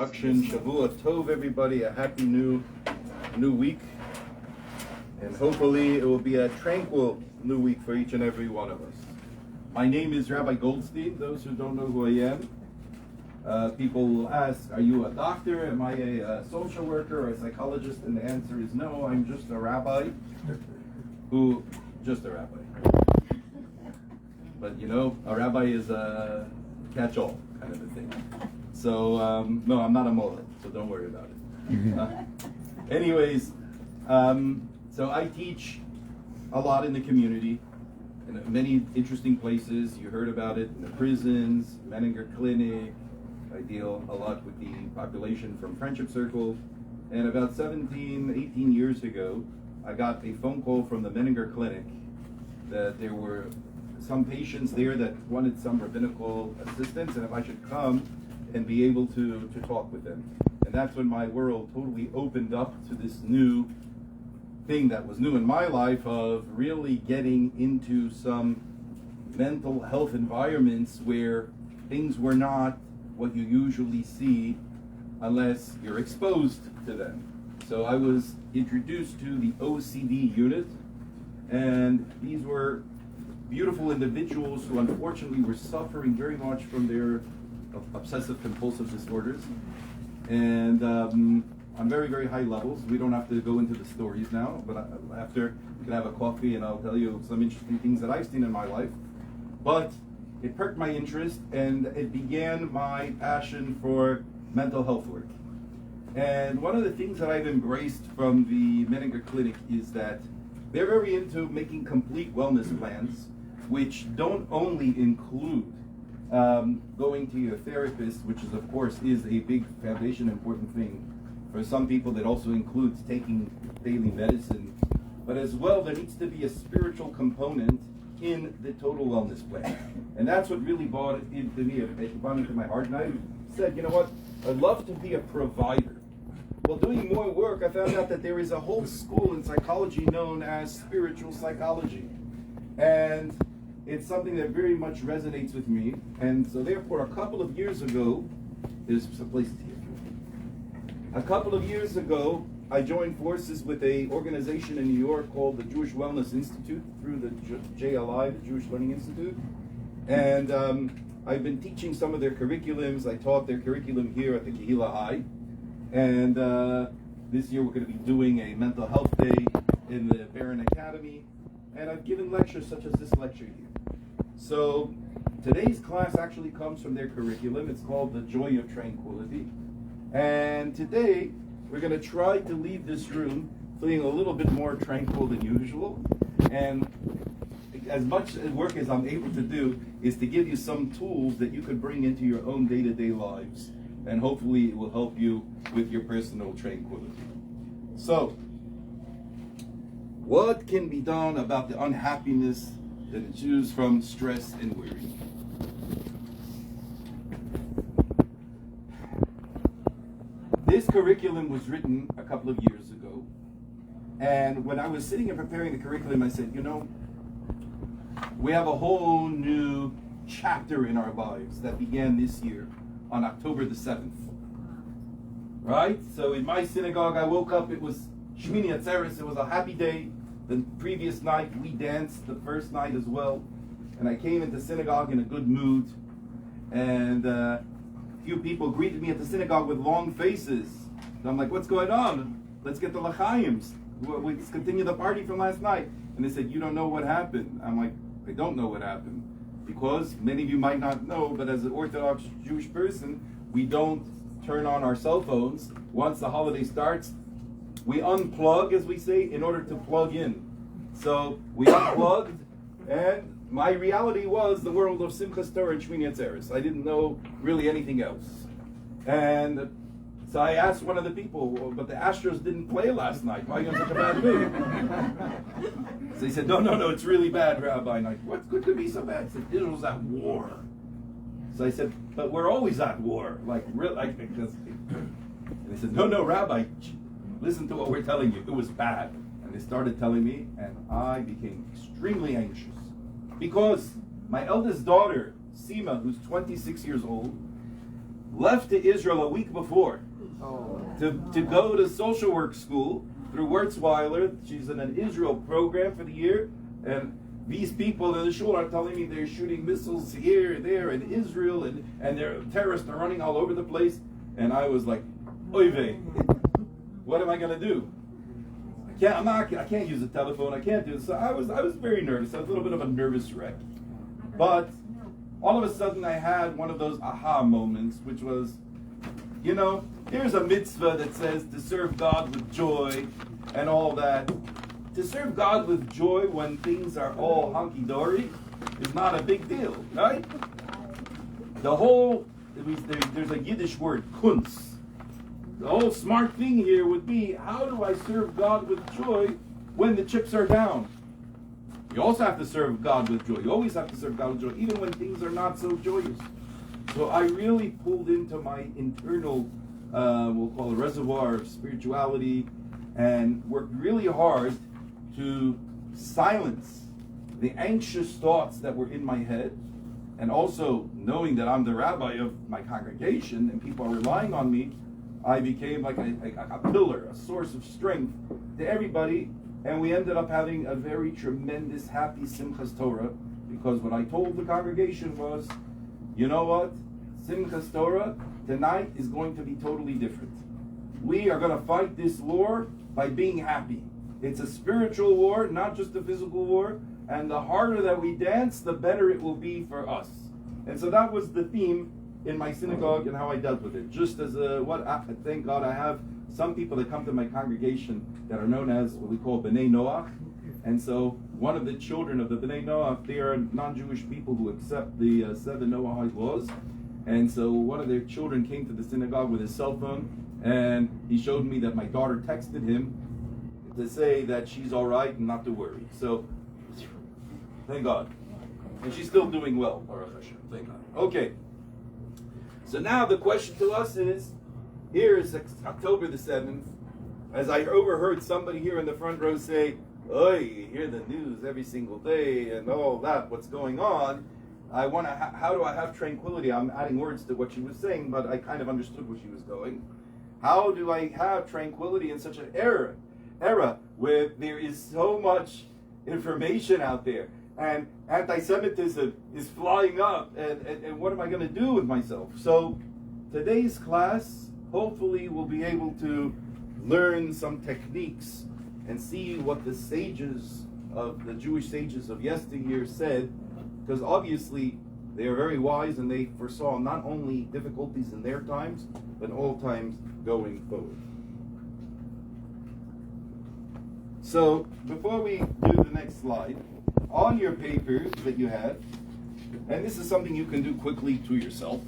introduction. Shavua Tov, everybody. A happy new week. And hopefully it will be a tranquil new week for each and every one of us. My name is Rabbi Goldstein. Those who don't know who I am. People will ask, are you a doctor? Am I a social worker or a psychologist? And the answer is no, I'm just a rabbi. Just a rabbi. But you know, a rabbi is a catch-all kind of a thing. So, no, I'm not a mullet, so don't worry about it. Anyways, so I teach a lot in the community, in many interesting places. You heard about it in the prisons, Menninger Clinic. I deal a lot with the population from Friendship Circle. And about 17, 18 years ago, I got a phone call from the Menninger Clinic that there were some patients there that wanted some rabbinical assistance, and if I should come and be able to talk with them. And that's when my world totally opened up to this new thing that was new in my life of really getting into some mental health environments where things were not what you usually see unless you're exposed to them. So I was introduced to the OCD unit, and these were beautiful individuals who unfortunately were suffering very much from their obsessive compulsive disorders, and on very, very high levels. We don't have to go into the stories now, but after we can have a coffee and I'll tell you some interesting things that I've seen in my life. But it perked my interest and it began my passion for mental health work. And one of the things that I've embraced from the Menninger Clinic is that they're very into making complete wellness plans, which don't only include going to your therapist, which is of course is a big foundation, important thing. For some people that also includes taking daily medicine, but as well there needs to be a spiritual component in the total wellness plan. And that's what really brought it into me, it brought into my heart. And I said, you know what, I'd love to be a provider. Well, doing more work, I found out that there is a whole school in psychology known as spiritual psychology. And it's something that very much resonates with me. And so therefore, a couple of years ago, there's some places here. A couple of years ago, I joined forces with an organization in New York called the Jewish Wellness Institute through the JLI, the Jewish Learning Institute. And I've been teaching some of their curriculums. I taught their curriculum here at the Kehila High. And this year we're going to be doing a mental health day in the Barron Academy. And I've given lectures such as this lecture here. So today's class actually comes from their curriculum. It's called The Joy of Tranquility. And today we're going to try to leave this room feeling a little bit more tranquil than usual. And as much work as I'm able to do is to give you some tools that you could bring into your own day-to-day lives. And hopefully it will help you with your personal tranquility. So, what can be done about the unhappiness that ensues from stress and worry? This curriculum was written a couple of years ago, and when I was sitting and preparing the curriculum, I said, you know, we have a whole new chapter in our lives that began this year on October the 7th. Right? So in my synagogue, I woke up, it was Shmini Atzeres, it was a happy day. The previous night, we danced the first night as well. And I came into synagogue in a good mood. And a few people greeted me at the synagogue with long faces. And I'm like, what's going on? Let's get the l'chaims. Let's continue the party from last night. And they said, you don't know what happened. I'm like, I don't know what happened. Because many of you might not know, but as an Orthodox Jewish person, we don't turn on our cell phones. Once the holiday starts, we unplug, as we say, in order to plug in. So we unplugged, and my reality was the world of Simchas Torah and Shmini Atzeres. I didn't know really anything else. And so I asked one of the people, well, but the Astros didn't play last night. Why are you in such a bad mood? So he said, no, it's really bad, Rabbi. And I said, what could be so bad? He said, Israel's at war. So I said, but we're always at war. And they said, no, Rabbi, listen to what we're telling you. It was bad. And they started telling me, and I became extremely anxious. Because my eldest daughter, Sima, who's 26 years old, left to Israel a week before to go to social work school through Wurzweiler. She's in an Israel program for the year, and these people in the shul are telling me they're shooting missiles here, there, in Israel, and their terrorists are running all over the place. And I was like, oy vey, what am I going to do? I can't use a telephone. I can't do this. So I was very nervous. I was a little bit of a nervous wreck. But all of a sudden I had one of those aha moments, which was, here's a mitzvah that says to serve God with joy and all that. To serve God with joy when things are all hunky-dory is not a big deal, right? There's a Yiddish word, kunz. The whole smart thing here would be, how do I serve God with joy when the chips are down? You also have to serve God with joy. You always have to serve God with joy, even when things are not so joyous. So I really pulled into my internal, we'll call it reservoir of spirituality, and worked really hard to silence the anxious thoughts that were in my head, and also knowing that I'm the rabbi of my congregation and people are relying on me, I became like a pillar, a source of strength to everybody, and we ended up having a very tremendous, happy Simchas Torah, because what I told the congregation was, you know what, Simchas Torah tonight is going to be totally different. We are going to fight this war by being happy. It's a spiritual war, not just a physical war, and the harder that we dance, the better it will be for us. And so that was the theme in my synagogue and how I dealt with it. Just as thank God I have some people that come to my congregation that are known as what we call B'nai Noach. And so one of the children of the B'nai Noach, they are non-Jewish people who accept the 7 Noahide laws. And so one of their children came to the synagogue with his cell phone, and he showed me that my daughter texted him to say that she's all right and not to worry. So, thank God. And she's still doing well, Baruch Hashem. Thank God. Okay. So now the question to us is, here is October the 7th, as I overheard somebody here in the front row say, oh, you hear the news every single day and all that, what's going on? How do I have tranquility? I'm adding words to what she was saying, but I kind of understood where she was going. How do I have tranquility in such an era where there is so much information out there and anti-Semitism is flying up, and what am I going to do with myself? So today's class hopefully will be able to learn some techniques and see what the Jewish sages of yesteryear said, because obviously they are very wise and they foresaw not only difficulties in their times, but all times going forward. So before we do the next slide, on your papers that you have, and this is something you can do quickly to yourself,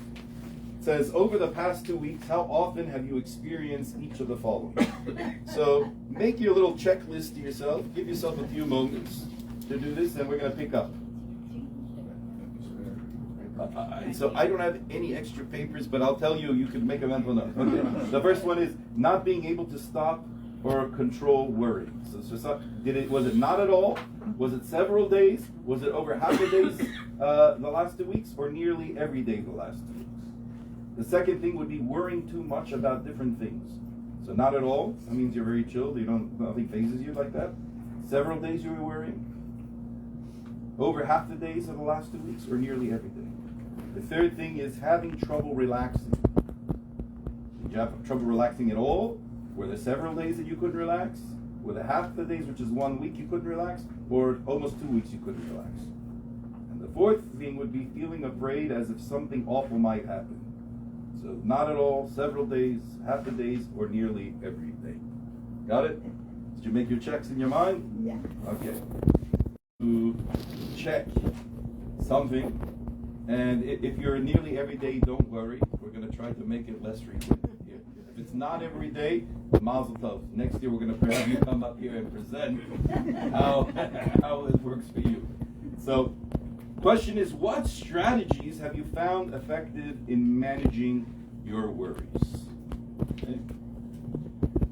it says, over the past 2 weeks, how often have you experienced each of the following? So make your little checklist to yourself, give yourself a few moments to do this, and we're going to pick up. So I don't have any extra papers, but I'll tell you, you can make a mental note. Okay. The first one is not being able to stop or control worry. Was it not at all? Was it several days? Was it over half the days the last 2 weeks, or nearly every day the last 2 weeks? The second thing would be worrying too much about different things. So not at all. That means you're very chilled. Nothing phases you like that. Several days you were worrying. Over half the days of the last 2 weeks, or nearly every day. The third thing is having trouble relaxing. Did you have trouble relaxing at all? Were there several days that you couldn't relax? Were there half the days, which is 1 week, you couldn't relax? Or almost 2 weeks you couldn't relax? And the fourth thing would be feeling afraid as if something awful might happen. So not at all, several days, half the days, or nearly every day. Got it? Did you make your checks in your mind? Yeah. Okay. To check something, and if you're nearly every day, don't worry. We're going to try to make it less frequent. If it's not every day, mazel tov. Next year we're going to have you come up here and present how it works for you. So, question is, what strategies have you found effective in managing your worries? Okay.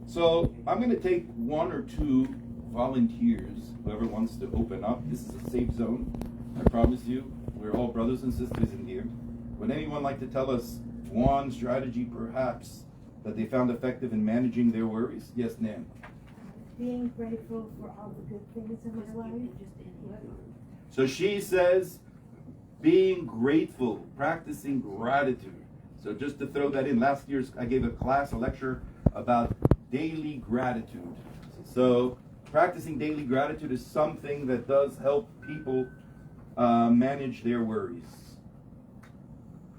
So I'm going to take 1 or 2 volunteers, whoever wants to open up. This is a safe zone. I promise you, we're all brothers and sisters in here. Would anyone like to tell us one strategy perhaps that they found effective in managing their worries? Yes, Nan. Being grateful for all the good things in my life. So she says, being grateful, practicing gratitude. So just to throw that in, last year I gave a lecture about daily gratitude. So practicing daily gratitude is something that does help people manage their worries.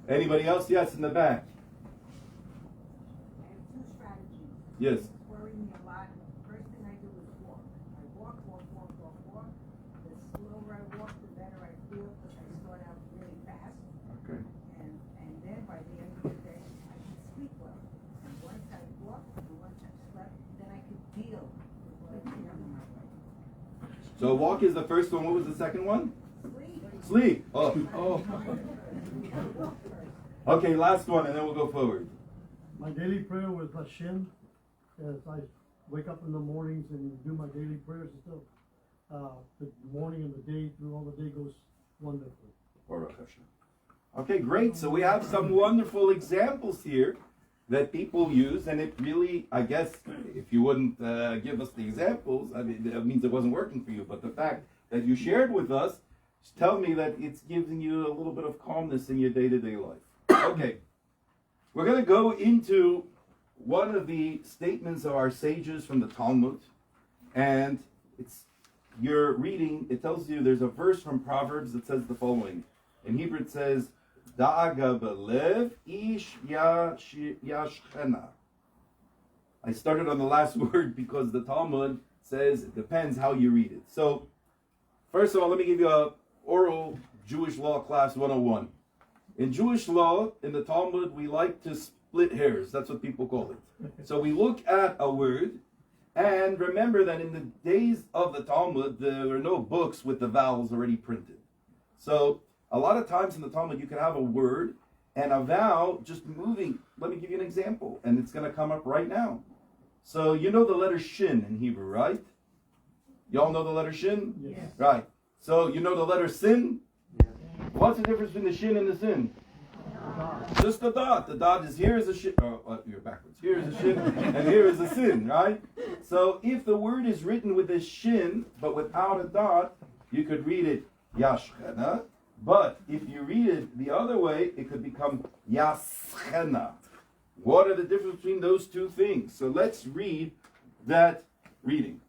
Anybody else? Yes, in the back. I have 2 strategies. Yes. It's worrying me a lot. The first thing I do is walk. I walk. The slower I walk, the better I feel, because I start out really fast. Okay. And then by the end of the day, I can sleep well. And once I walk, and once I've slept, then I can deal with what I feel in my life. So walk is the first one. What was the second one? Sleep. Sleep. Oh. Okay, last one, and then we'll go forward. My daily prayer with Hashem, as I wake up in the mornings and do my daily prayers and stuff, the morning and the day, through all the day goes wonderfully. Okay, great. So we have some wonderful examples here that people use, and it really, I guess, if you wouldn't give us the examples, I mean, that means it wasn't working for you. But the fact that you shared with us tells me that it's giving you a little bit of calmness in your day-to-day life. Okay, we're going to go into one of the statements of our sages from the Talmud, and you're reading, it tells you there's a verse from Proverbs that says the following. In Hebrew it says, Da'aga belev ish yashchena. I started on the last word because the Talmud says it depends how you read it. So, first of all, let me give you a oral Jewish law class 101. In Jewish law, in the Talmud, we like to split hairs. That's what people call it. So we look at a word, and remember that in the days of the Talmud, there were no books with the vowels already printed. So a lot of times in the Talmud, you can have a word and a vowel just moving. Let me give you an example, and it's going to come up right now. So you know the letter shin in Hebrew, right? Y'all know the letter shin? Yes. Right. So you know the letter sin? What's the difference between the shin and the sin? Just the dot. The dot is here is a shin. Oh, you're backwards. Here is a shin, and here is a sin, right? So if the word is written with a shin, but without a dot, you could read it yashchena. But if you read it the other way, it could become yaschena. What are the difference between those two things? So let's read that reading.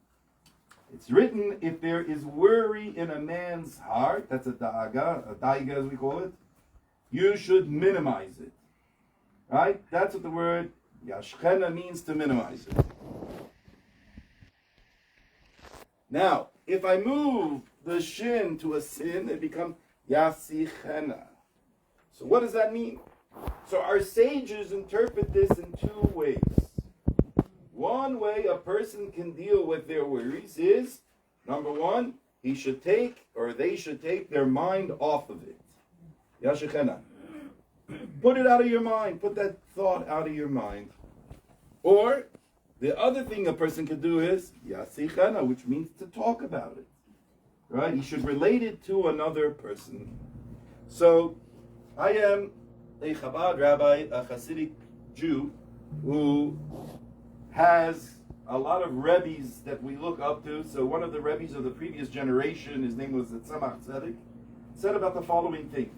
It's written, if there is worry in a man's heart, that's a daiga as we call it, you should minimize it. Right? That's what the word yashchena means, to minimize it. Now, if I move the shin to a sin, it becomes yasichena. So what does that mean? So our sages interpret this in 2 ways. One way a person can deal with their worries is, number 1, they should take their mind off of it. Yashchena. Put it out of your mind. Put that thought out of your mind. Or, the other thing a person can do is, yasichena, which means to talk about it. Right? He should relate it to another person. So, I am a Chabad rabbi, a Hasidic Jew, who has a lot of rebbes that we look up to. So one of the rebbes of the previous generation, his name was the Tzemach Tzedek, said about the following thing.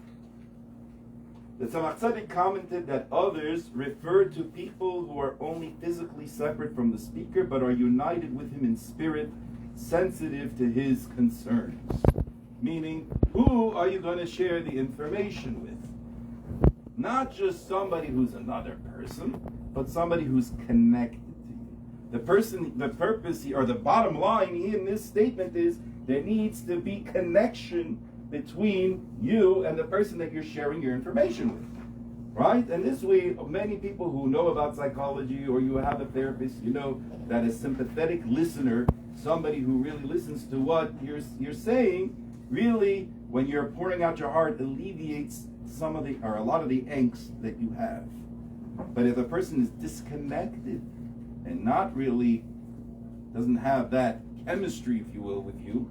The Tzemach Tzedek commented that others refer to people who are only physically separate from the speaker, but are united with him in spirit, sensitive to his concerns. Meaning, who are you going to share the information with? Not just somebody who's another person, but somebody who's connected to you. The purpose, or the bottom line in this statement is there needs to be connection between you and the person that you're sharing your information with. Right? And this way, many people who know about psychology, or you have a therapist, you know that a sympathetic listener, somebody who really listens to what you're saying, really, when you're pouring out your heart, alleviates some of or a lot of the angst that you have. But if a person is disconnected and not really, doesn't have that chemistry, if you will, with you,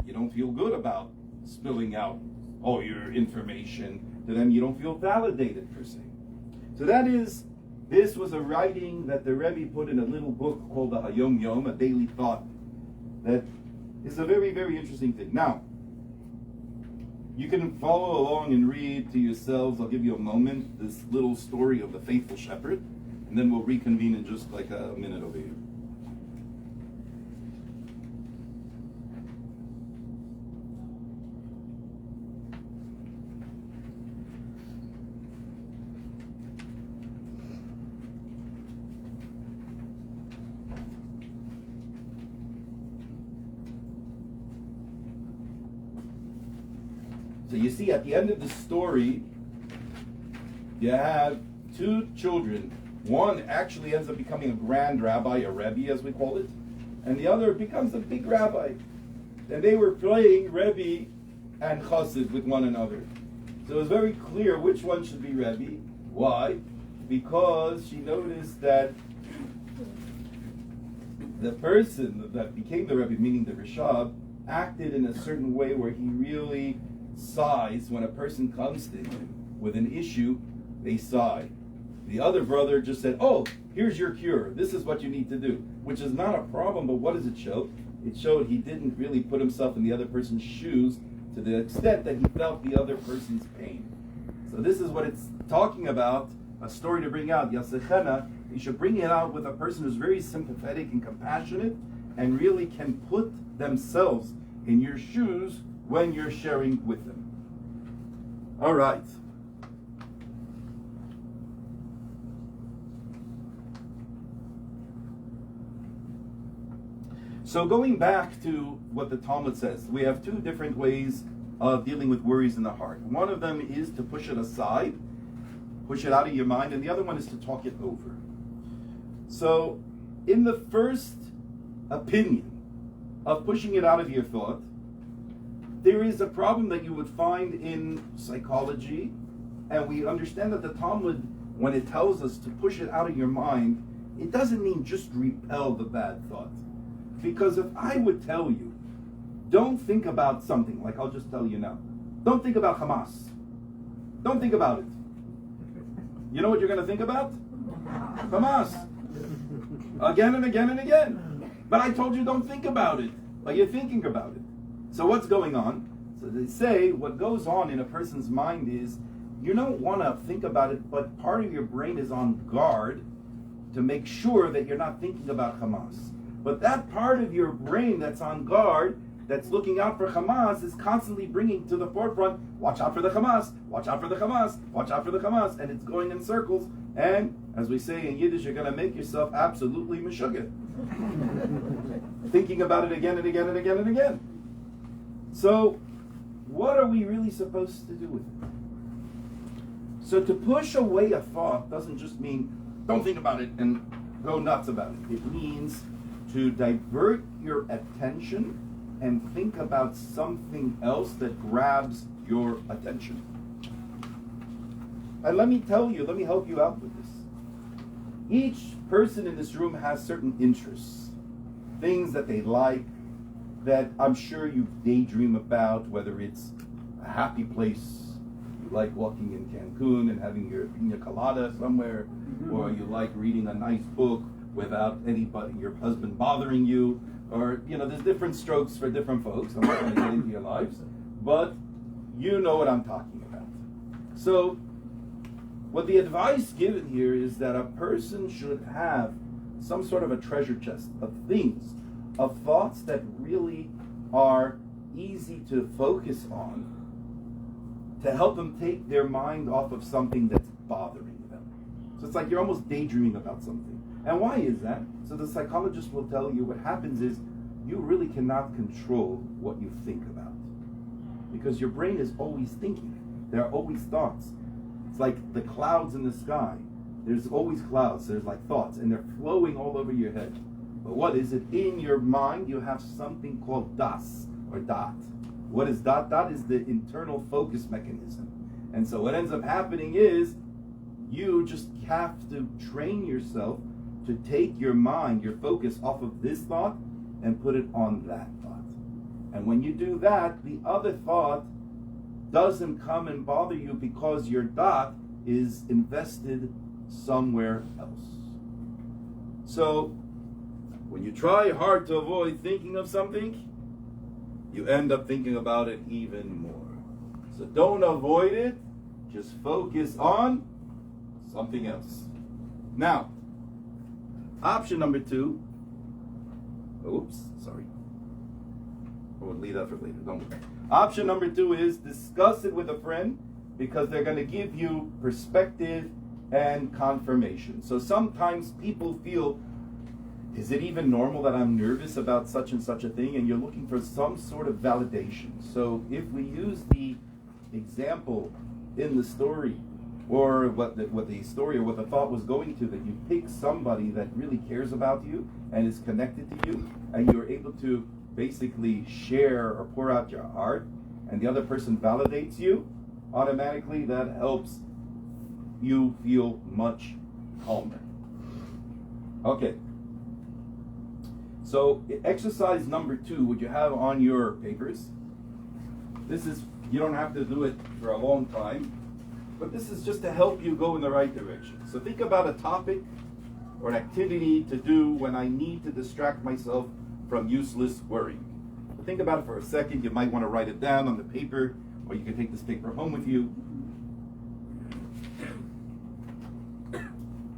you don't feel good about spilling out all your information to them. You don't feel validated, per se. So this was a writing that the Rebbe put in a little book called the Hayom Yom, a daily thought, that is a very, very interesting thing. Now, you can follow along and read to yourselves. I'll give you a moment, this little story of the faithful shepherd, and then we'll reconvene in just like a minute over here. So you see, at the end of the story, you have two children. One actually ends up becoming a grand rabbi, a rebbe as we call it, and the other becomes a big rabbi. And they were playing rebbe and chassid with one another. So it was very clear which one should be rebbe. Why? Because she noticed that the person that became the rebbe, meaning the Rishab, acted in a certain way where he really sighs when a person comes to him with an issue. They sigh. The other brother just said, "Oh, here's your cure. This is what you need to do," which is not a problem, but what does it show? It showed he didn't really put himself in the other person's shoes to the extent that he felt the other person's pain. So this is what it's talking about, a story to bring out. Yasechena, you should bring it out with a person who's very sympathetic and compassionate and really can put themselves in your shoes when you're sharing with them. All right. So going back to what the Talmud says, we have two different ways of dealing with worries in the heart. One of them is to push it aside, push it out of your mind, and the other one is to talk it over. So in the first opinion of pushing it out of your thought, there is a problem that you would find in psychology, and we understand that the Talmud, when it tells us to push it out of your mind, it doesn't mean just repel the bad thought. Because if I would tell you, don't think about something, like I'll just tell you now, don't think about Hamas. Don't think about it. You know what you're going to think about? Hamas. Again and again and again. But I told you don't think about it. But you're thinking about it. So what's going on? So they say what goes on in a person's mind is you don't want to think about it, but part of your brain is on guard to make sure that you're not thinking about Hamas. But that part of your brain that's on guard, that's looking out for Hamas, is constantly bringing to the forefront, watch out for the Hamas, watch out for the Hamas, watch out for the Hamas, and it's going in circles. And as we say in Yiddish, you're going to make yourself absolutely meshugget. Thinking about it again and again and again and again. So, what are we really supposed to do with it? So to push away a thought doesn't just mean don't think about it and go nuts about it. It means to divert your attention and think about something else that grabs your attention. And let me help you out with this. Each person in this room has certain interests, things that they like, that I'm sure you daydream about, whether it's a happy place, you like walking in Cancun and having your pina colada somewhere, or you like reading a nice book without anybody, your husband bothering you, or, there's different strokes for different folks. I'm not going to get into your lives, but you know what I'm talking about. So, what the advice given here is that a person should have some sort of a treasure chest of things, of thoughts that really are easy to focus on, to help them take their mind off of something that's bothering them. So it's like you're almost daydreaming about something. And why is that? So the psychologist will tell you what happens is you really cannot control what you think about. Because your brain is always thinking. There are always thoughts. It's like the clouds in the sky. There's always clouds. There's like thoughts, and they're flowing all over your head. But what is it? In your mind, you have something called das, or dot. What is dot? Dot is the internal focus mechanism. And so what ends up happening is you just have to train yourself to take your mind, your focus off of this thought and put it on that thought. And when you do that, the other thought doesn't come and bother you because your dot is invested somewhere else. So, when you try hard to avoid thinking of something, you end up thinking about it even more. So don't avoid it, just focus on something else. Now, option number 2, we'll leave that for later, don't worry. Option number 2 is discuss it with a friend, because they're going to give you perspective and confirmation. So sometimes people feel, is it even normal that I'm nervous about such and such a thing? And you're looking for some sort of validation. So if we use the example in the story, or what the story or what the thought was going to, that you pick somebody that really cares about you and is connected to you, and you're able to basically share or pour out your heart, and the other person validates you, automatically that helps you feel much calmer. Okay. So exercise number 2, which you have on your papers, this is, you don't have to do it for a long time, but this is just to help you go in the right direction. So think about a topic or an activity to do when I need to distract myself from useless worrying. So think about it for a second. You might want to write it down on the paper, or you can take this paper home with you.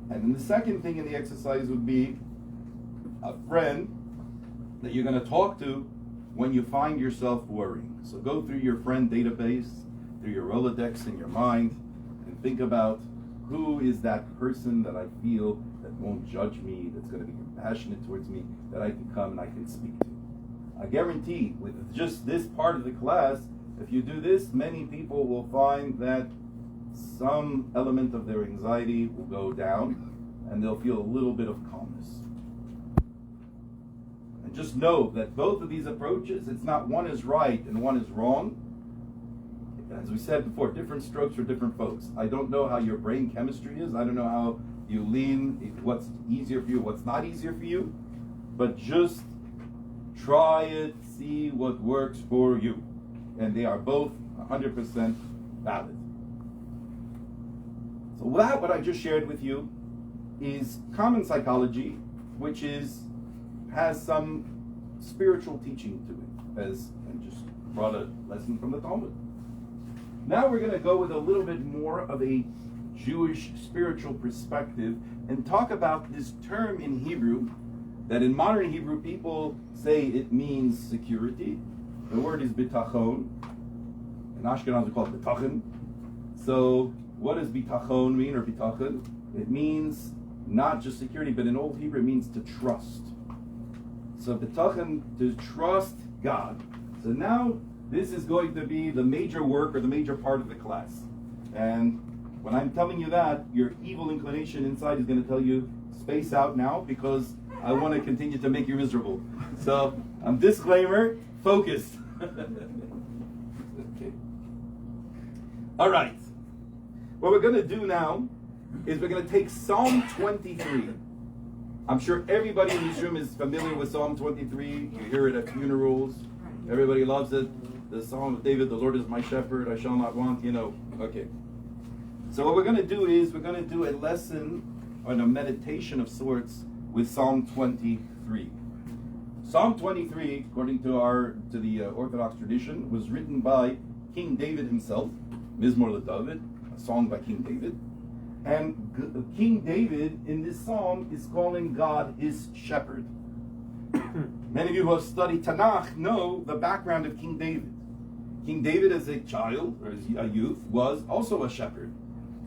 And then the second thing in the exercise would be a friend that you're going to talk to when you find yourself worrying. So go through your friend database, through your Rolodex in your mind, and think about who is that person that I feel that won't judge me, that's going to be compassionate towards me, that I can come and I can speak to. I guarantee with just this part of the class, if you do this, many people will find that some element of their anxiety will go down and they'll feel a little bit of calmness. And just know that both of these approaches, it's not one is right and one is wrong. As we said before, different strokes for different folks. I don't know how your brain chemistry is. I don't know how you lean, what's easier for you, what's not easier for you. But just try it, see what works for you. And they are both 100% valid. So that, what I just shared with you, is common psychology, which has some spiritual teaching to it, as I just brought a lesson from the Talmud. Now we're going to go with a little bit more of a Jewish spiritual perspective and talk about this term in Hebrew, that in modern Hebrew people say it means security. The word is bitachon. In Ashkenaz we call it bitachon. So what does bitachon mean, or bitachon? It means not just security, but in Old Hebrew it means to trust. So bitachon, to trust God. So now this is going to be the major work, or the major part of the class. And when I'm telling you that, your evil inclination inside is going to tell you, space out now, because I want to continue to make you miserable. So, disclaimer, focus. Okay. All right. What we're going to do now is we're going to take Psalm 23. I'm sure everybody in this room is familiar with Psalm 23. You hear it at funerals. Everybody loves it. The Psalm of David, the Lord is my shepherd, I shall not want, Okay. So what we're going to do is we're going to do a lesson, or a meditation of sorts, with Psalm 23. Psalm 23, according to the Orthodox tradition, was written by King David himself, Mizmor LeDavid, a song by King David. And King David in this psalm is calling God his shepherd. Many of you who have studied Tanakh know the background of King David. King David, as a child, or as a youth, was also a shepherd.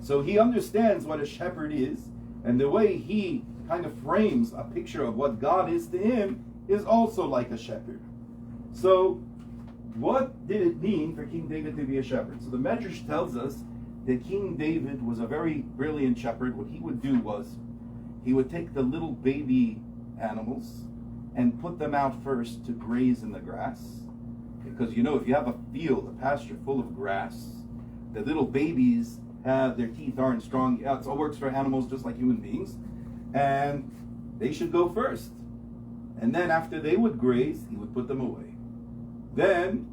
So he understands what a shepherd is, and the way he kind of frames a picture of what God is to him is also like a shepherd. So what did it mean for King David to be a shepherd? So the Medrash tells us that King David was a very brilliant shepherd. What he would do was, he would take the little baby animals and put them out first to graze in the grass. Because if you have a field, a pasture full of grass, the little babies their teeth aren't strong. Yeah, it all works for animals just like human beings. And they should go first. And then after they would graze, he would put them away. Then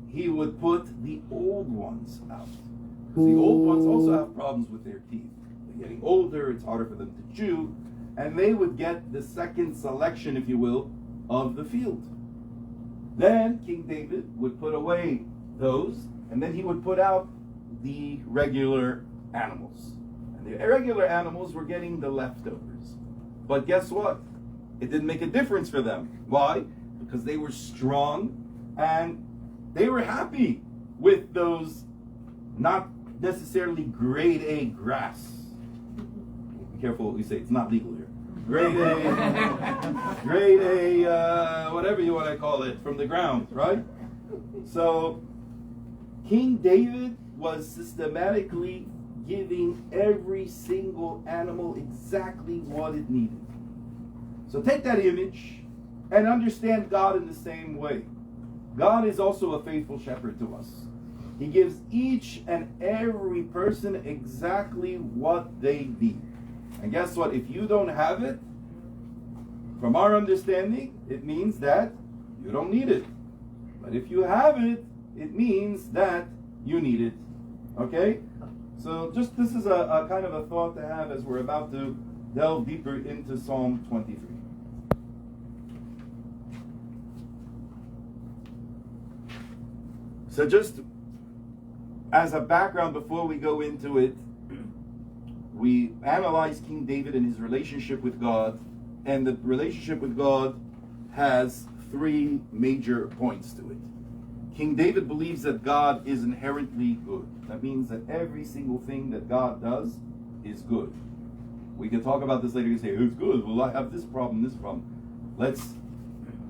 he would put the old ones out. Because the old ones also have problems with their teeth. They're getting older, it's harder for them to chew, and they would get the second selection, if you will, of the field. Then King David would put away those, and then he would put out the regular animals. And the irregular animals were getting the leftovers. But guess what? It didn't make a difference for them. Why? Because they were strong and they were happy with those not necessarily grade A grass. Be careful what we say, it's not legal here. Grade A, whatever you want to call it, from the ground, right? So King David was systematically giving every single animal exactly what it needed. So take that image and understand God in the same way. God is also a faithful shepherd to us. He gives each and every person exactly what they need. And guess what? If you don't have it, from our understanding, it means that you don't need it. But if you have it, it means that you need it. Okay? So just this is a kind of a thought to have as we're about to delve deeper into Psalm 23. So just as a background before we go into it, we analyze King David and his relationship with God, and the relationship with God has three major points to it. King David believes that God is inherently good. That means that every single thing that God does is good. We can talk about this later. You say, it's good. Well, I have this problem, this problem.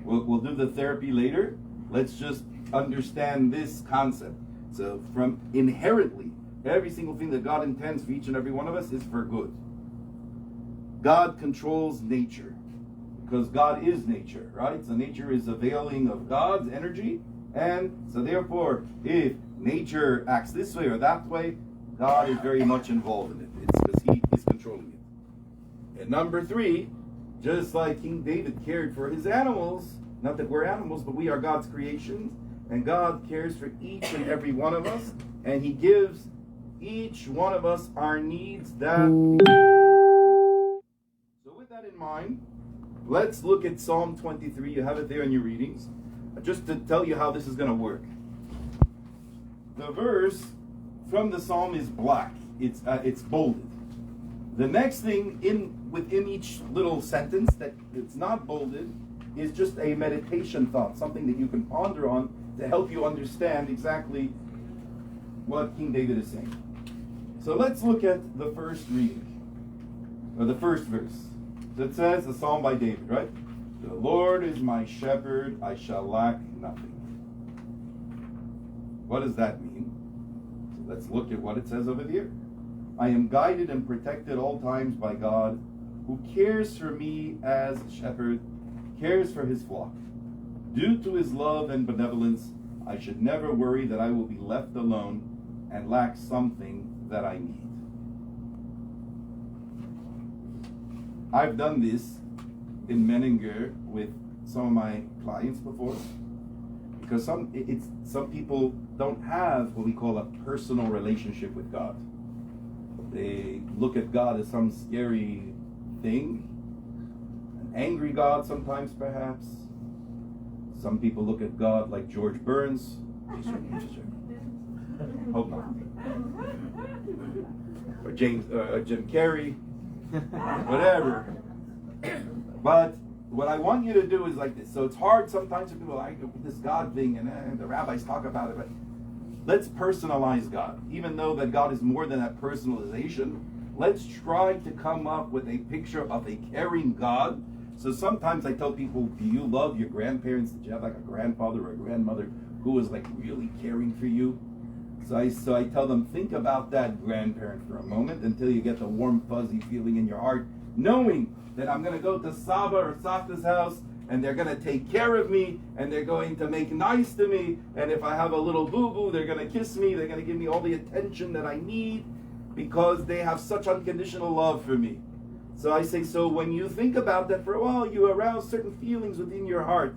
We'll do the therapy later. Let's just understand this concept. So from inherently, every single thing that God intends for each and every one of us is for good. God controls nature because God is nature, right? So nature is a veiling of God's energy. And so therefore, if nature acts this way or that way, God is very much involved in it. It's because he is controlling it. And number three, just like King David cared for his animals, not that we're animals, but we are God's creations, and God cares for each and every one of us, and he gives each one of us our needs that we need. So with that in mind, let's look at Psalm 23. You have it there in your readings. Just to tell you how this is going to work. The verse from the psalm is black. It's bolded. The next thing within each little sentence that it's not bolded is just a meditation thought, something that you can ponder on to help you understand exactly what King David is saying. So let's look at the first reading, or the first verse. So it says, a psalm by David, right? The Lord is my shepherd, I shall lack nothing. What does that mean? So let's look at what it says over here. I am guided and protected all times by God, who cares for me as a shepherd, cares for his flock. Due to his love and benevolence, I should never worry that I will be left alone and lack something that I need. I've done this in Menninger with some of my clients before, because some people don't have what we call a personal relationship with God. They look at God as some scary thing, an angry God sometimes perhaps. Some people look at God like George Burns. Hope not. Or Jim Carrey, whatever. But what I want you to do is like this. So it's hard sometimes for people like this God thing, and the rabbis talk about it. But let's personalize God. Even though that God is more than that personalization, let's try to come up with a picture of a caring God. So sometimes I tell people, do you love your grandparents? Did you have like a grandfather or a grandmother who was like really caring for you? So I tell them, think about that grandparent for a moment until you get the warm, fuzzy feeling in your heart, knowing that I'm going to go to Saba or Sata's house, and they're going to take care of me, and they're going to make nice to me, and if I have a little boo-boo, they're going to kiss me, they're going to give me all the attention that I need, because they have such unconditional love for me. So I say, so when you think about that for a while, you arouse certain feelings within your heart.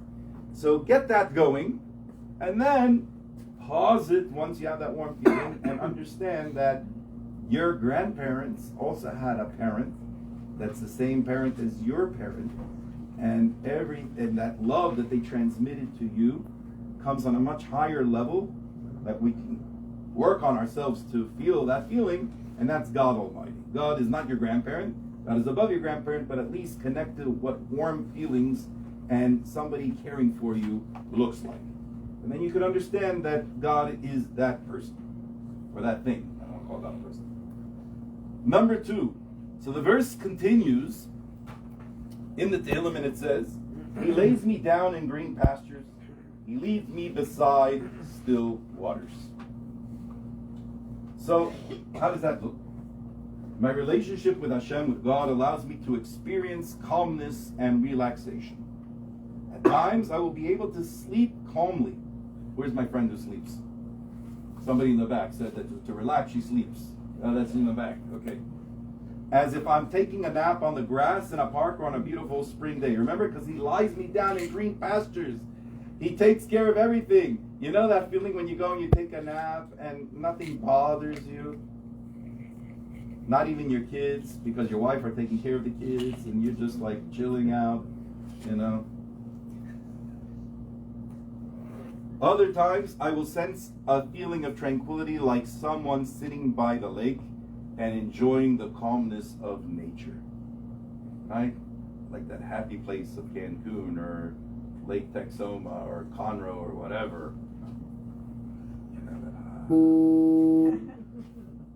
So get that going, and then pause it once you have that warm feeling, and understand that Your grandparents also had a parent that's the same parent as your parent, and that love that they transmitted to you comes on a much higher level that we can work on ourselves to feel that feeling, and that's God Almighty. God is not your grandparent. God is above your grandparent, but at least connect to what warm feelings and somebody caring for you looks like. And then you could understand that God is that person, or that thing. I don't call that person. Number 2. So the verse continues in the Tehillim, and it says, He lays me down in green pastures. He leads me beside still waters. So, how does that look? My relationship with Hashem, with God, allows me to experience calmness and relaxation. At times, I will be able to sleep calmly. Where's my friend who sleeps? Somebody in the back said that to relax, she sleeps. That's in the back. Okay. As if I'm taking a nap on the grass in a park or on a beautiful spring day. Remember, because He lies me down in green pastures. He takes care of everything. You know that feeling when you go and you take a nap and nothing bothers you? Not even your kids, because your wife are taking care of the kids and you're just like chilling out, you know. Other times I will sense a feeling of tranquility, like someone sitting by the lake and enjoying the calmness of nature. Right? Like that happy place of Cancun or Lake Texoma or Conroe or whatever. You know,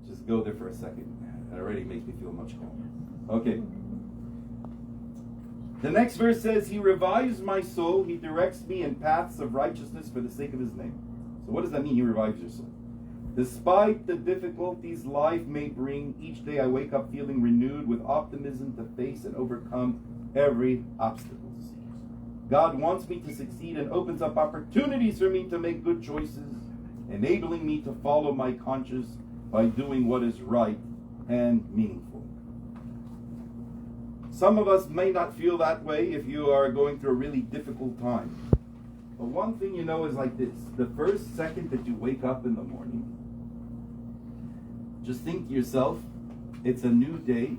just go there for a second. It already makes me feel much calmer. Okay. The next verse says, He revives my soul. He directs me in paths of righteousness for the sake of His name. So what does that mean, He revives your soul? Despite the difficulties life may bring, each day I wake up feeling renewed with optimism to face and overcome every obstacle. God wants me to succeed and opens up opportunities for me to make good choices, enabling me to follow my conscience by doing what is right and meaningful. Some of us may not feel that way if you are going through a really difficult time. But one thing you know is like this. The first second that you wake up in the morning, just think to yourself, it's a new day.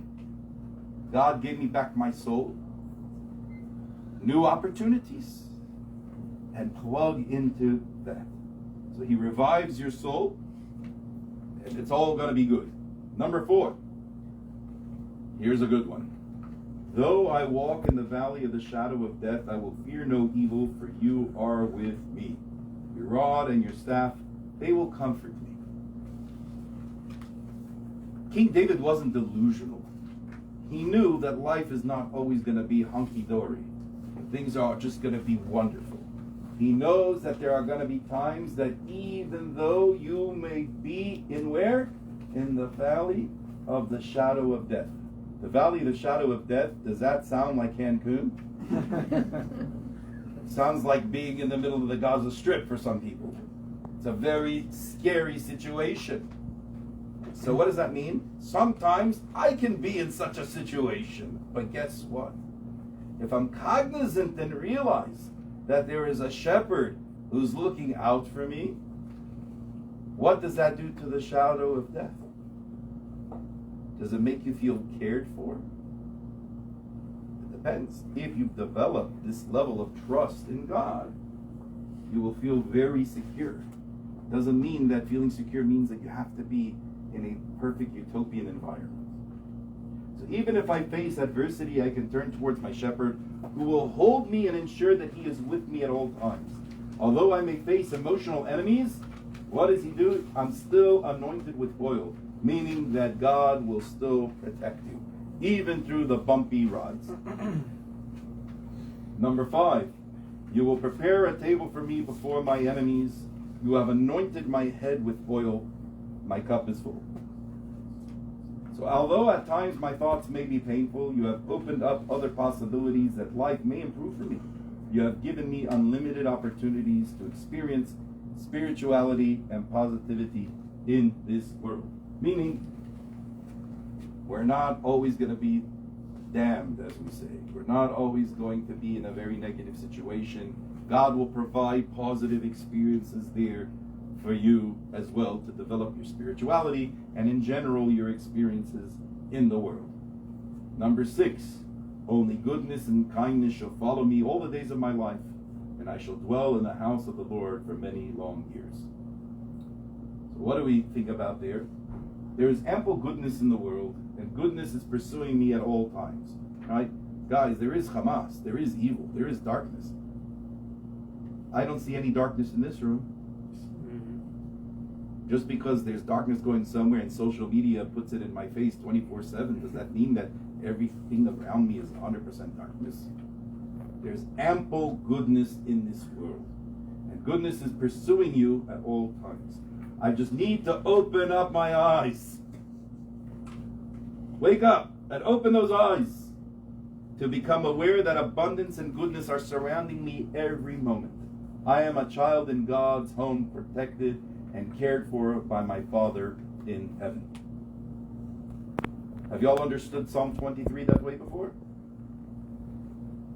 God gave me back my soul. New opportunities. And plug into that. So He revives your soul. And it's all going to be good. Number 4. Here's a good one. Though I walk in the valley of the shadow of death, I will fear no evil, for you are with me. Your rod and your staff, they will comfort me. King David wasn't delusional. He knew that life is not always going to be hunky-dory. Things are just going to be wonderful. He knows that there are going to be times that even though you may be in where? In the valley of the shadow of death. The valley of the shadow of death, does that sound like Cancun? Sounds like being in the middle of the Gaza Strip for some people. It's a very scary situation. So what does that mean? Sometimes I can be in such a situation. But guess what? If I'm cognizant and realize that there is a shepherd who's looking out for me, what does that do to the shadow of death? Does it make you feel cared for? It depends. If you've developed this level of trust in God, you will feel very secure. Doesn't mean that feeling secure means that you have to be in a perfect utopian environment. So even if I face adversity, I can turn towards my shepherd, who will hold me and ensure that He is with me at all times. Although I may face emotional enemies, what does He do? I'm still anointed with oil, meaning that God will still protect you, even through the bumpy rides. Number 5, you will prepare a table for me before my enemies. You have anointed my head with oil. My cup is full. So although at times my thoughts may be painful, you have opened up other possibilities that life may improve for me. You have given me unlimited opportunities to experience spirituality and positivity in this world. Meaning, we're not always going to be damned, as we say. We're not always going to be in a very negative situation. God will provide positive experiences there for you as well to develop your spirituality and in general your experiences in the world. Number 6, only goodness and kindness shall follow me all the days of my life, and I shall dwell in the house of the Lord for many long years. So what do we think about there? There is ample goodness in the world, and goodness is pursuing me at all times. Right? Guys, there is Hamas, there is evil, there is darkness. I don't see any darkness in this room. Just because there's darkness going somewhere and social media puts it in my face 24/7, does that mean that everything around me is 100% darkness? There's ample goodness in this world. And goodness is pursuing you at all times. I just need to open up my eyes. Wake up and open those eyes to become aware that abundance and goodness are surrounding me every moment. I am a child in God's home, protected and cared for by my Father in heaven. Have y'all understood Psalm 23 that way before?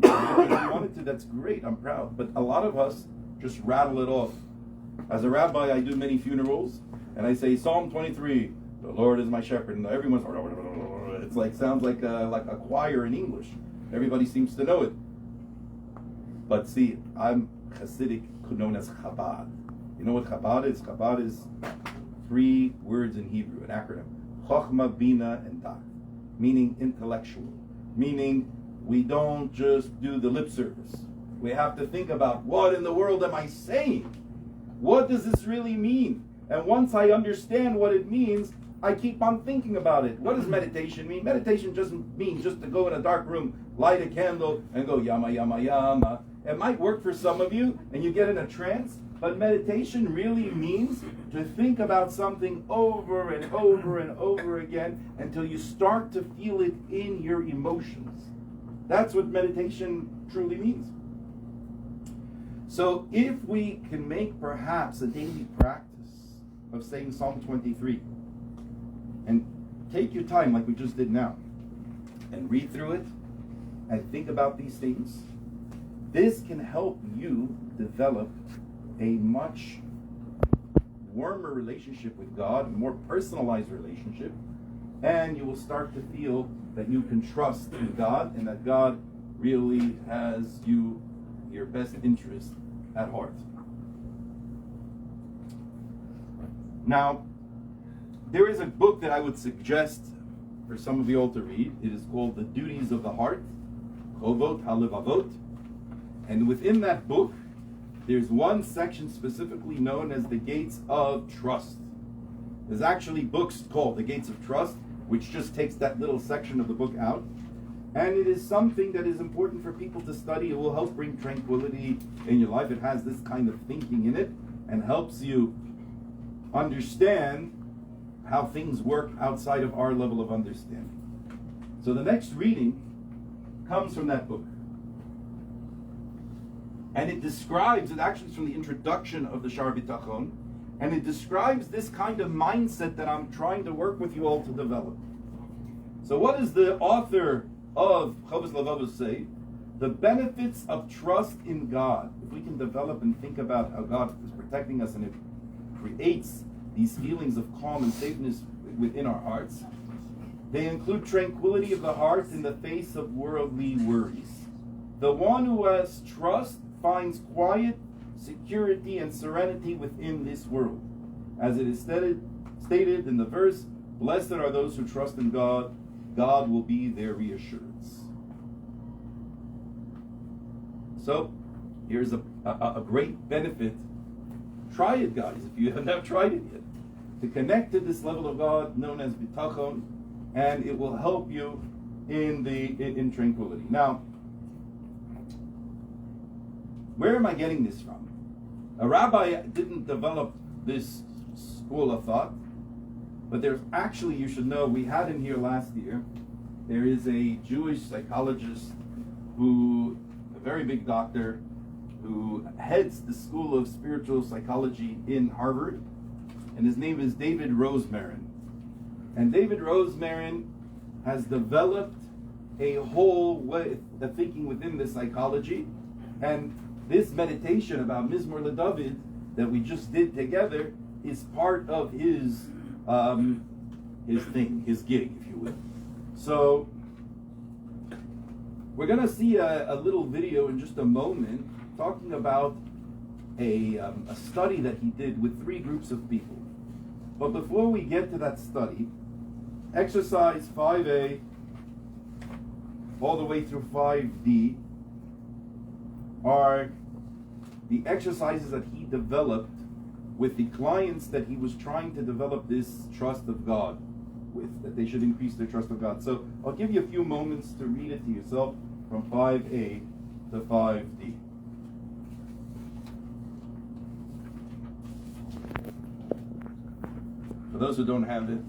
If you wanted to, that's great. I'm proud. But a lot of us just rattle it off. As a rabbi, I do many funerals, and I say Psalm 23, the Lord is my shepherd, and everyone's, it's like, sounds like a choir in English. Everybody seems to know it. But see, I'm Hasidic, known as Chabad. You know what Chabad is? Chabad is 3 words in Hebrew, an acronym. Chochmah, Bina, and Dat. Meaning intellectual. Meaning we don't just do the lip service. We have to think about, what in the world am I saying? What does this really mean? And once I understand what it means, I keep on thinking about it. What does meditation mean? Meditation doesn't mean just to go in a dark room, light a candle, and go yama, yama, yama. It might work for some of you, and you get in a trance, but meditation really means to think about something over and over and over again until you start to feel it in your emotions. That's what meditation truly means. So if we can make perhaps a daily practice of saying Psalm 23, and take your time like we just did now, and read through it, and think about these things, this can help you develop a much warmer relationship with God, a more personalized relationship, and you will start to feel that you can trust in God and that God really has your best interest at heart. Now, there is a book that I would suggest for some of you all to read. It is called The Duties of the Heart, Chovot HaLevavot. And within that book, there's one section specifically known as the Gates of Trust. There's actually books called The Gates of Trust, which just takes that little section of the book out. And it is something that is important for people to study. It will help bring tranquility in your life. It has this kind of thinking in it and helps you understand how things work outside of our level of understanding. So the next reading comes from that book. And it describes, it actually is from the introduction of the Shar B'tachon, and it describes this kind of mindset that I'm trying to work with you all to develop. So what does the author of Chovot HaLevavot say? The benefits of trust in God. If we can develop and think about how God is protecting us and it creates these feelings of calm and safeness within our hearts, they include tranquility of the heart in the face of worldly worries. The one who has trust finds quiet, security, and serenity within this world. As it is stated in the verse, blessed are those who trust in God. God will be their reassurance. So, here's a great benefit. Try it, guys, if you have not tried it yet. To connect to this level of God known as bitachon, and it will help you in tranquility. Now, where am I getting this from? A rabbi didn't develop this school of thought, but there's actually, you should know, we had in here last year, there is a Jewish psychologist who, a very big doctor, who heads the School of Spiritual Psychology in Harvard, and his name is David Rosemarin. And David Rosemarin has developed a whole way of thinking within this psychology, and this meditation about Mizmor LeDavid that we just did together is part of his thing, his gig, if you will. So we're going to see a little video in just a moment talking about a study that he did with 3 groups of people. But before we get to that study, exercise 5A all the way through 5D are the exercises that he developed with the clients that he was trying to develop this trust of God with, that they should increase their trust of God. So I'll give you a few moments to read it to yourself from 5A to 5D. For those who don't have it,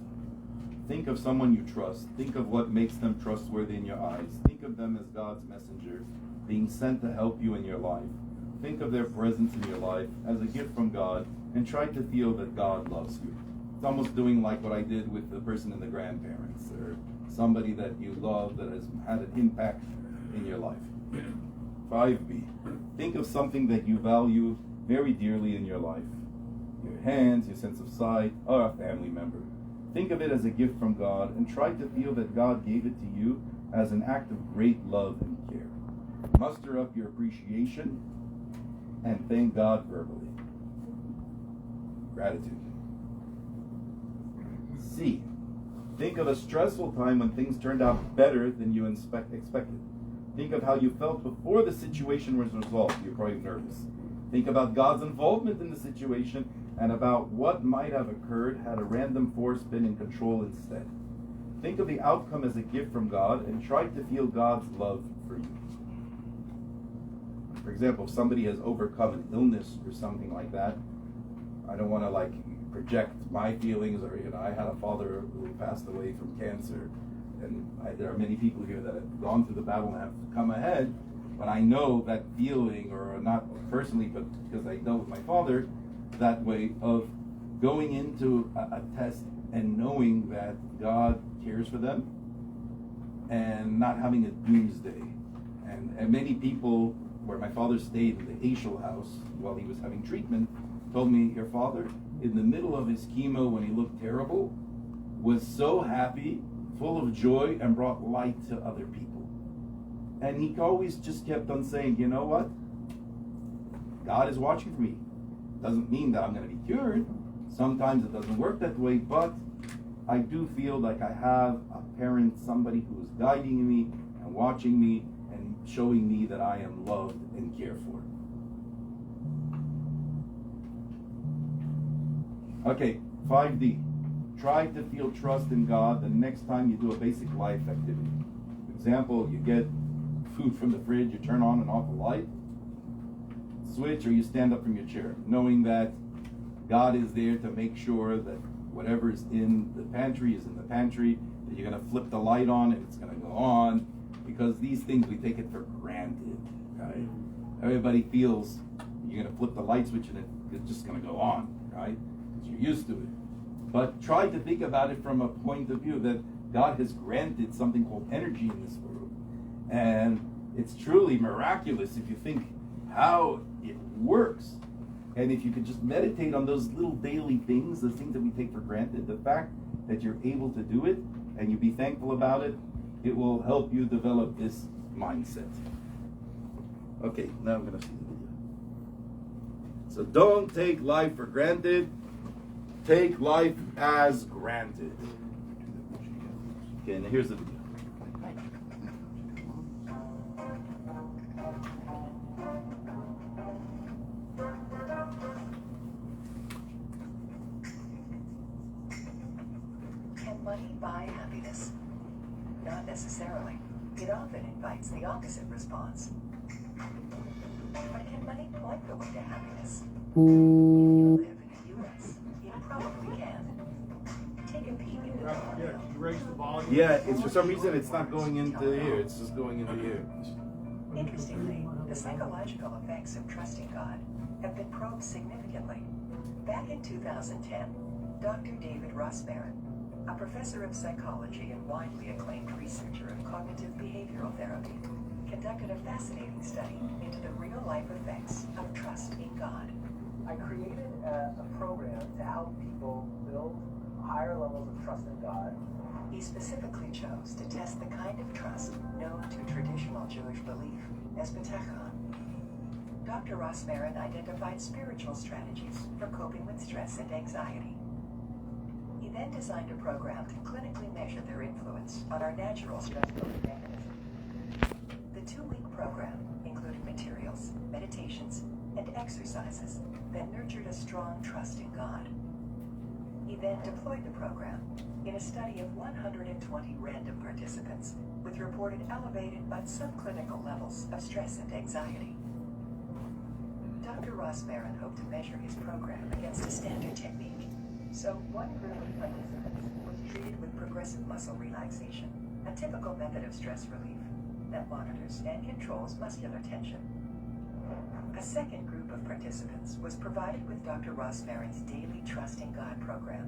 think of someone you trust. Think of what makes them trustworthy in your eyes. Think of them as God's messenger, being sent to help you in your life. Think of their presence in your life as a gift from God, and try to feel that God loves you. It's almost doing like what I did with the person in the grandparents, or somebody that you love that has had an impact in your life. 5B. Think of something that you value very dearly in your life. Your hands, your sense of sight, or a family member. Think of it as a gift from God, and try to feel that God gave it to you as an act of great love and care. Muster up your appreciation and thank God verbally. Gratitude. C. Think of a stressful time when things turned out better than you expected. Think of how you felt before the situation was resolved. You're probably nervous. Think about God's involvement in the situation and about what might have occurred had a random force been in control instead. Think of the outcome as a gift from God and try to feel God's love for you. For example, if somebody has overcome an illness or something like that, I don't want to project my feelings, or I had a father who passed away from cancer, and there are many people here that have gone through the battle and have come ahead, but I know that feeling, or not personally, but because I dealt with my father that way, of going into a test and knowing that God cares for them and not having a doomsday. And many people, where my father stayed in the Heschel house while he was having treatment, told me, your father, in the middle of his chemo when he looked terrible, was so happy, full of joy, and brought light to other people. And he always just kept on saying, you know what? God is watching for me. Doesn't mean that I'm going to be cured. Sometimes it doesn't work that way, but I do feel like I have a parent, somebody who is guiding me and watching me and showing me that I am loved and cared for. Okay, 5D. Try to feel trust in God the next time you do a basic life activity. For example, you get food from the fridge, you turn on and off a light, switch, or you stand up from your chair, knowing that God is there to make sure that whatever is in the pantry is in the pantry, that you're going to flip the light on and it's going to go on, because these things we take it for granted, right? Everybody feels you're going to flip the light switch and it's just going to go on, right? Because you're used to it. But try to think about it from a point of view that God has granted something called energy in this world. And it's truly miraculous if you think how it works. And if you could just meditate on those little daily things, those things that we take for granted, the fact that you're able to do it and you be thankful about it, it will help you develop this mindset. Okay, now I'm going to see the video. So don't take life for granted. Take life as granted. Okay, now here's the video. Can money buy happiness? Not necessarily. It often invites the opposite response. But can money point the way to happiness? If you live in the U.S., it probably can. Take a peek into the formula. You raise the volume. Yeah, it's for some reason it's not going into here. It's just going into here. Interestingly, the psychological effects of trusting God have been probed significantly. Back in 2010, Dr. David Goldstein, a professor of psychology and widely acclaimed researcher of cognitive behavioral therapy, conducted a fascinating study into the real-life effects of trust in God. I created a program to help people build higher levels of trust in God. He specifically chose to test the kind of trust known to traditional Jewish belief as bitachon. Dr. Ross Marin identified spiritual strategies for coping with stress and anxiety. He then designed a program to clinically measure their influence on our natural stress-coping mechanism. The 2-week program included materials, meditations, and exercises that nurtured a strong trust in God. He then deployed the program in a study of 120 random participants with reported elevated but subclinical levels of stress and anxiety. Dr. Ross Marin hoped to measure his program against a standard technique. So one group of participants was treated with progressive muscle relaxation, a typical method of stress relief that monitors and controls muscular tension. A second group of participants was provided with Dr. Ross Marin's daily Trust in God program,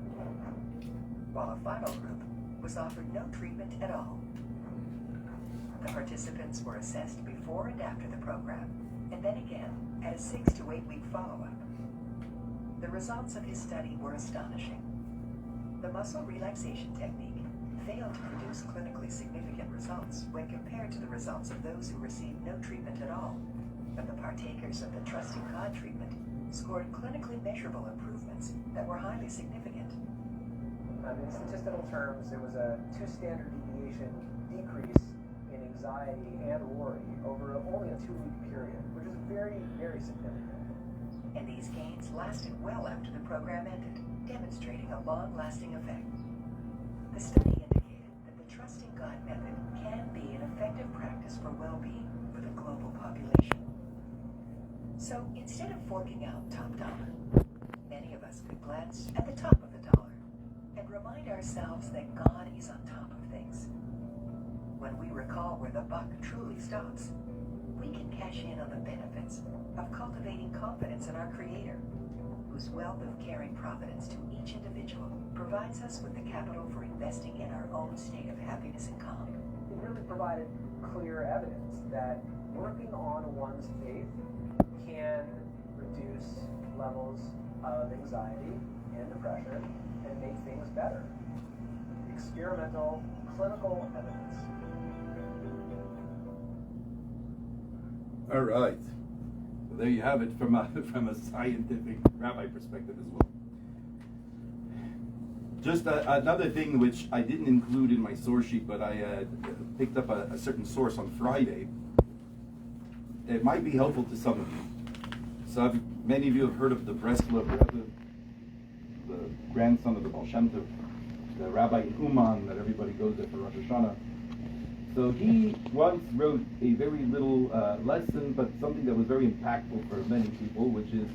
while a final group was offered no treatment at all. The participants were assessed before and after the program, and then again at a 6 to 8 week follow-up. The results of his study were astonishing. The muscle relaxation technique failed to produce clinically significant results when compared to the results of those who received no treatment at all, but the partakers of the Trust in God treatment scored clinically measurable improvements that were highly significant. In statistical terms, there was a 2 standard deviation decrease in anxiety and worry over only a 2-week period, which is very, very significant. And these gains lasted well after the program ended, demonstrating a long-lasting effect. The study indicated that the Trust in God method can be an effective practice for well-being for the global population. So instead of forking out top dollar, many of us could glance at the top of the dollar and remind ourselves that God is on top of things. When we recall where the buck truly stops, we can cash in on the benefits of cultivating confidence in our Creator, whose wealth of caring providence to each individual provides us with the capital for investing in our own state of happiness and calm. It really provided clear evidence that working on one's faith can reduce levels of anxiety and depression and make things better. Experimental, clinical evidence. All right. So there you have it from a scientific rabbi perspective as well. Just another thing which I didn't include in my source sheet, but I picked up a certain source on Friday. It might be helpful to some of you. So many of you have heard of the Breslov Rebbe, the grandson of the Baal Shem Tov, the rabbi in Uman that everybody goes there for Rosh Hashanah. So he once wrote a very little lesson, but something that was very impactful for many people, which is,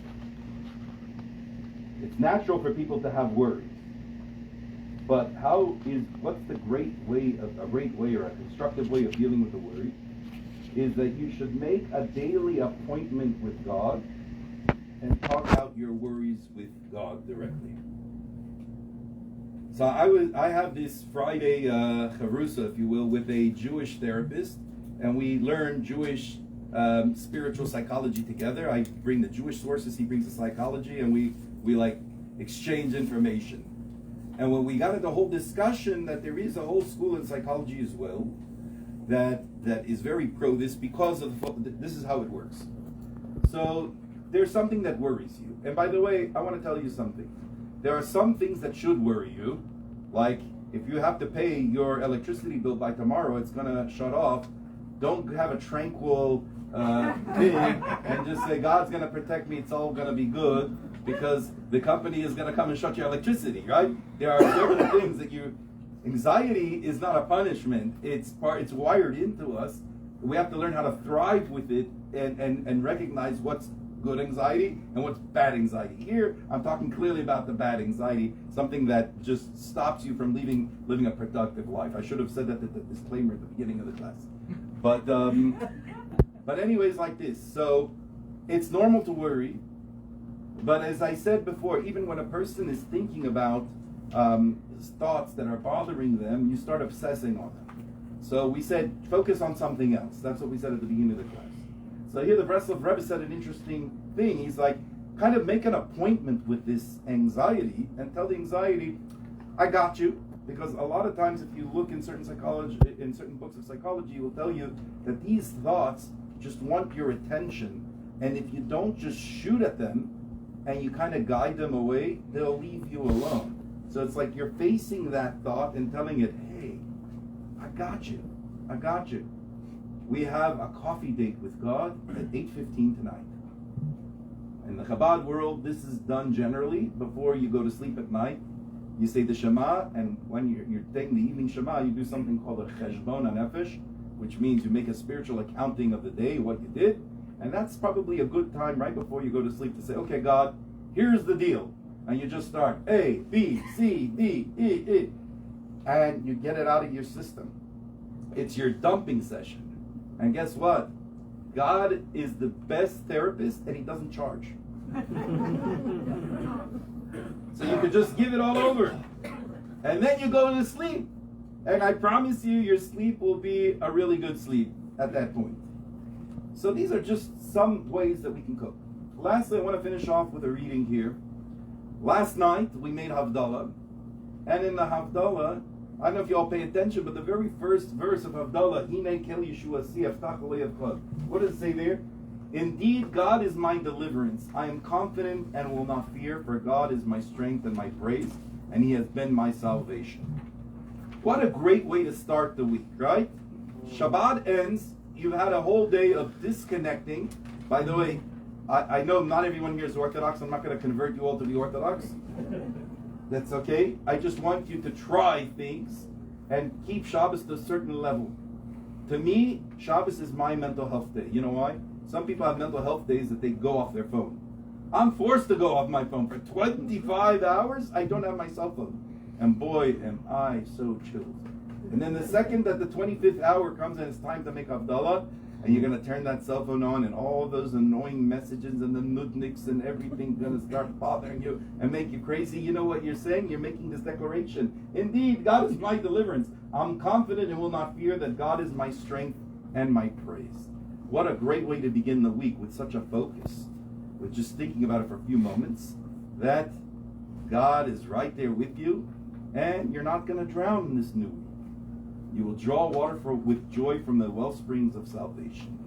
it's natural for people to have worries. But what's the great way or a constructive way of dealing with the worry, is that you should make a daily appointment with God and talk out your worries with God directly. So I have this Friday charusa, if you will, with a Jewish therapist, and we learn Jewish spiritual psychology together. I bring the Jewish sources, he brings the psychology, and we like exchange information. And when we got into the whole discussion that there is a whole school in psychology as well that is very pro this, because of this is how it works. So there's something that worries you. And by the way, I want to tell you something. There are some things that should worry you, like if you have to pay your electricity bill by tomorrow, it's going to shut off. Don't have a tranquil thing and just say, God's going to protect me, it's all going to be good, because the company is going to come and shut your electricity, right? There are certain things that anxiety is not a punishment. It's wired into us. We have to learn how to thrive with it and recognize what's good anxiety and what's bad anxiety. Here, I'm talking clearly about the bad anxiety, something that just stops you from living a productive life. I should have said that at the disclaimer at the beginning of the class. But anyways, like this. So it's normal to worry, but as I said before, even when a person is thinking about thoughts that are bothering them, you start obsessing on them. So we said, focus on something else. That's what we said at the beginning of the class. So here the Breslov Rebbe said an interesting thing. He's like, kind of make an appointment with this anxiety and tell the anxiety, I got you. Because a lot of times if you look in certain psychology, in certain books of psychology, it will tell you that these thoughts just want your attention. And if you don't just shoot at them and you kind of guide them away, they'll leave you alone. So it's like you're facing that thought and telling it, hey, I got you. I got you. We have a coffee date with God at 8:15 tonight. In the Chabad world, this is done generally before you go to sleep at night. You say the Shema, and when you're taking the evening Shema, you do something called a cheshbon hanefesh, which means you make a spiritual accounting of the day, what you did, and that's probably a good time right before you go to sleep to say, okay, God, here's the deal. And you just start A, B, C, D, E, E, and you get it out of your system. It's your dumping session. And guess what? God is the best therapist, and He doesn't charge. So you could just give it all over. And then you go to sleep. And I promise you, your sleep will be a really good sleep at that point. So these are just some ways that we can cope. Lastly, I want to finish off with a reading here. Last night, we made Havdalah. And in the Havdalah, I don't know if you all pay attention, but the very first verse of Havdalah, Hine kel Yeshua si aftach olei. What does it say there? Indeed, God is my deliverance. I am confident and will not fear, for God is my strength and my praise, and He has been my salvation. What a great way to start the week, right? Shabbat ends. You've had a whole day of disconnecting. By the way, I know not everyone here is Orthodox. I'm not going to convert you all to be Orthodox. That's okay. I just want you to try things and keep Shabbos to a certain level. To me, Shabbos is my mental health day. You know why? Some people have mental health days that they go off their phone. I'm forced to go off my phone for 25 hours. I don't have my cell phone. And boy, am I so chilled. And then the second that the 25th hour comes and it's time to make Havdalah, and you're going to turn that cell phone on, and all those annoying messages and the nudniks and everything going to start bothering you and make you crazy. You know what you're saying? You're making this declaration. Indeed, God is my deliverance. I'm confident and will not fear, that God is my strength and my praise. What a great way to begin the week, with such a focus, with just thinking about it for a few moments, that God is right there with you, and you're not going to drown in this new week. You will draw water with joy from the well springs of salvation.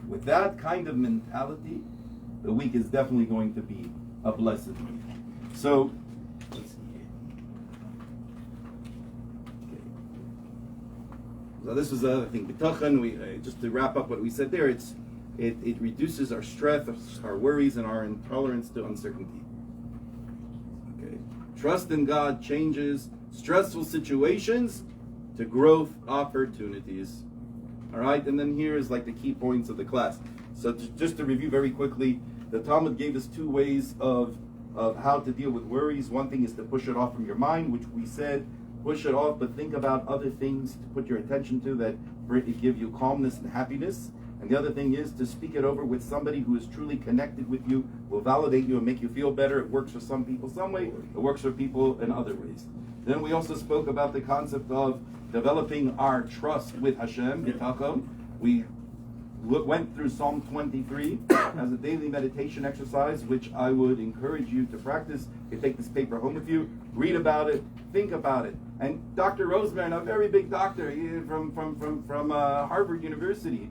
With that kind of mentality, the week is definitely going to be a blessed week. So, let's see here. Okay. So this was the other thing. Bitachon, just to wrap up what we said there, it reduces our stress, our worries, and our intolerance to uncertainty. Okay. Trust in God changes stressful situations to growth opportunities. All right, and then here is like the key points of the class. So just to review very quickly, the Talmud gave us two ways of how to deal with worries. One thing is to push it off from your mind, which we said, push it off, but think about other things to put your attention to that give you calmness and happiness. And the other thing is to speak it over with somebody who is truly connected with you, will validate you and make you feel better. It works for some people some way, it works for people in other ways. Then we also spoke about the concept of developing our trust with Hashem, Bitachon. We went through Psalm 23 as a daily meditation exercise, which I would encourage you to practice. You take this paper home with you, read about it, think about it. And Dr. Roseman, a very big doctor from Harvard University,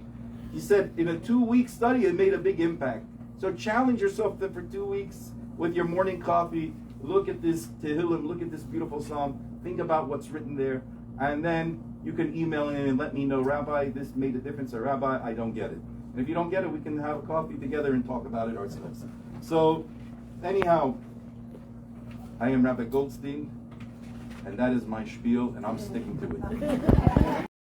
he said in a 2-week study it made a big impact. So challenge yourself that for 2 weeks with your morning coffee, look at this Tehillim, look at this beautiful psalm, think about what's written there, and then you can email in and let me know, Rabbi, this made a difference, or Rabbi, I don't get it. And if you don't get it, we can have a coffee together and talk about it ourselves. So, anyhow, I am Rabbi Goldstein, and that is my spiel, and I'm sticking to it.